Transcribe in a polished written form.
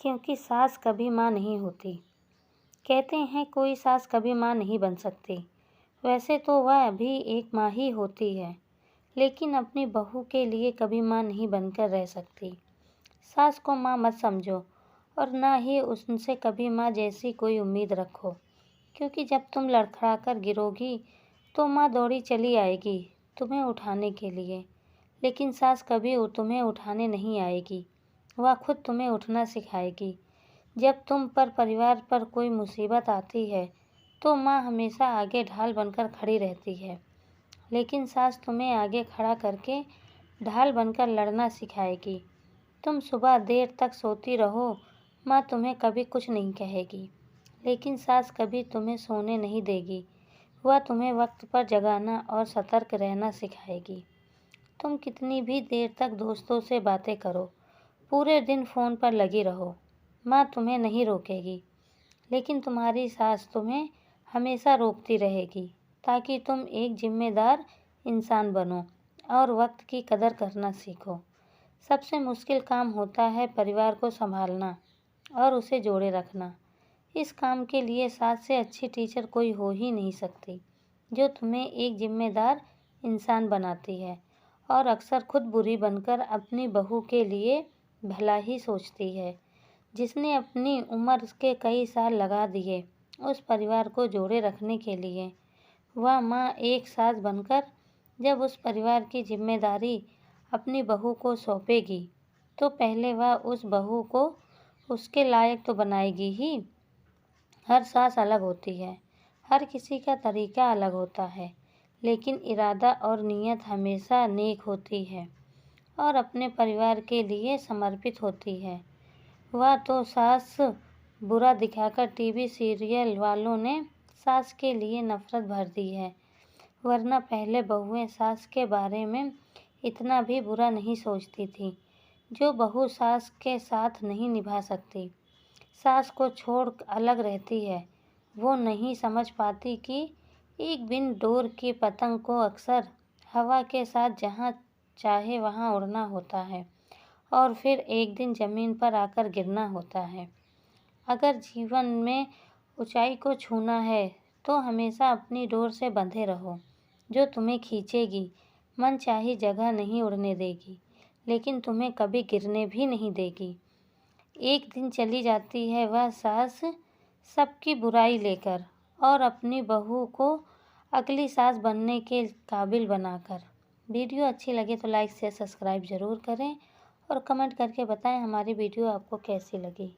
क्योंकि सास कभी माँ नहीं होती। कहते हैं कोई सास कभी माँ नहीं बन सकती। वैसे तो वह भी एक माँ ही होती है, लेकिन अपनी बहू के लिए कभी माँ नहीं बनकर रह सकती। सास को माँ मत समझो और ना ही उनसे कभी माँ जैसी कोई उम्मीद रखो, क्योंकि जब तुम लड़खड़ा कर गिरोगी तो माँ दौड़ी चली आएगी तुम्हें उठाने के लिए, लेकिन सास कभी तुम्हें उठाने नहीं आएगी। वह खुद तुम्हें उठना सिखाएगी। जब तुम पर परिवार पर कोई मुसीबत आती है तो माँ हमेशा आगे ढाल बनकर खड़ी रहती है, लेकिन सास तुम्हें आगे खड़ा करके ढाल बनकर लड़ना सिखाएगी। तुम सुबह देर तक सोती रहो, माँ तुम्हें कभी कुछ नहीं कहेगी, लेकिन सास कभी तुम्हें सोने नहीं देगी। वह तुम्हें वक्त पर जगाना और सतर्क रहना सिखाएगी। तुम कितनी भी देर तक दोस्तों से बातें करो, पूरे दिन फ़ोन पर लगी रहो, माँ तुम्हें नहीं रोकेगी, लेकिन तुम्हारी सास तुम्हें हमेशा रोकती रहेगी ताकि तुम एक जिम्मेदार इंसान बनो और वक्त की कदर करना सीखो। सबसे मुश्किल काम होता है परिवार को संभालना और उसे जोड़े रखना। इस काम के लिए सास से अच्छी टीचर कोई हो ही नहीं सकती, जो तुम्हें एक जिम्मेदार इंसान बनाती है और अक्सर खुद बुरी बनकर अपनी बहू के लिए भला ही सोचती है। जिसने अपनी उम्र के कई साल लगा दिए उस परिवार को जोड़े रखने के लिए, वह माँ एक सास बनकर जब उस परिवार की जिम्मेदारी अपनी बहू को सौंपेगी तो पहले वह उस बहू को उसके लायक तो बनाएगी ही। हर सास अलग होती है, हर किसी का तरीका अलग होता है, लेकिन इरादा और नीयत हमेशा नेक होती है और अपने परिवार के लिए समर्पित होती है। वह तो सास बुरा दिखाकर टीवी सीरियल वालों ने सास के लिए नफरत भर दी है, वरना पहले बहुएं सास के बारे में इतना भी बुरा नहीं सोचती थी। जो बहू सास के साथ नहीं निभा सकती, सास को छोड़ अलग रहती है, वो नहीं समझ पाती कि एक बिन डोर की पतंग को अक्सर हवा के साथ जहाँ चाहे वहाँ उड़ना होता है और फिर एक दिन ज़मीन पर आकर गिरना होता है। अगर जीवन में ऊंचाई को छूना है तो हमेशा अपनी डोर से बंधे रहो, जो तुम्हें खींचेगी, मन चाही जगह नहीं उड़ने देगी, लेकिन तुम्हें कभी गिरने भी नहीं देगी। एक दिन चली जाती है वह सास सबकी बुराई लेकर और अपनी बहू को अगली सास बनने के काबिल बनाकर। वीडियो अच्छी लगे तो लाइक शेयर सब्सक्राइब ज़रूर करें और कमेंट करके बताएं हमारी वीडियो आपको कैसी लगी।